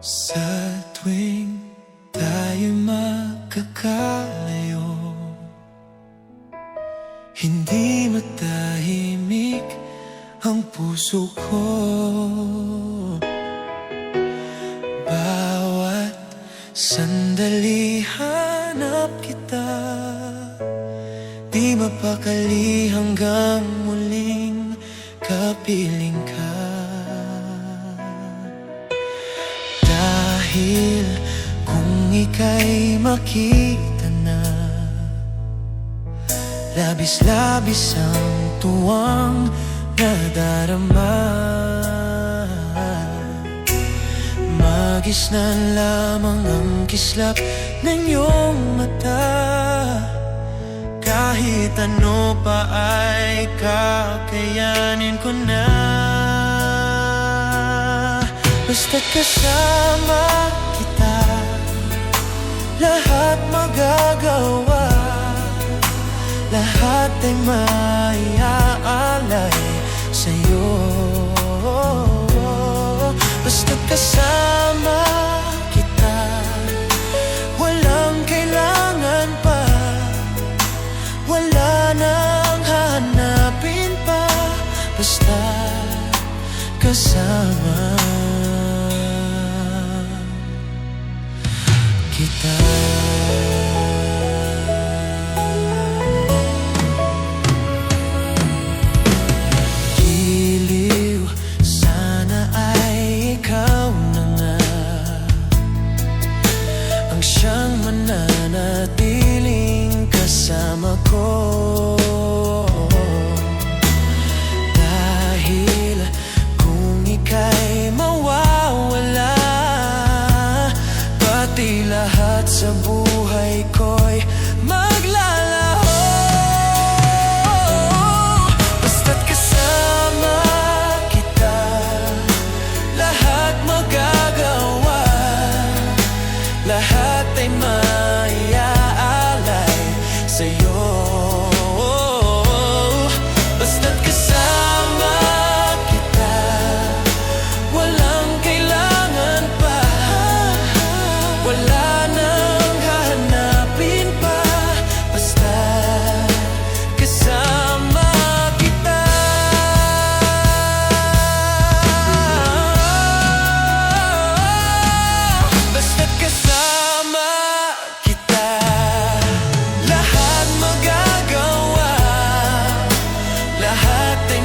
Sa tuwing tayo'y magkakalayo, hindi matahimik ang puso ko. Bawat sandali hanap kita, di mapakali hanggang muling kapiling ka. Dahil kung ika'y makita na, labis-labis ang tuwang nadarama. Magis na lamang ang kislap ng iyong mata, kahit ano pa ay kakayanin ko na. Basta't kasama kita, lahat magagawa, lahat ay maiaalay sa'yo. Basta't kasama kita, walang kailangan pa, wala nang hanapin pa. Basta kasama kita. Giliw, sana ay ikaw na nga ang siyang mananatiling kasama ko. Dahil kung ika'y mawawala, pati lahat sa buhay ko'y maglalaho. Basta't kasama kita, lahat magagawa, lahat ay maiaalay sa'yo. Basta't kasama kita, walang kailangan pa, wala nang hanapin pa. Basta kasama kita. Basta't kasama kita, lahat magagawa, lahat ay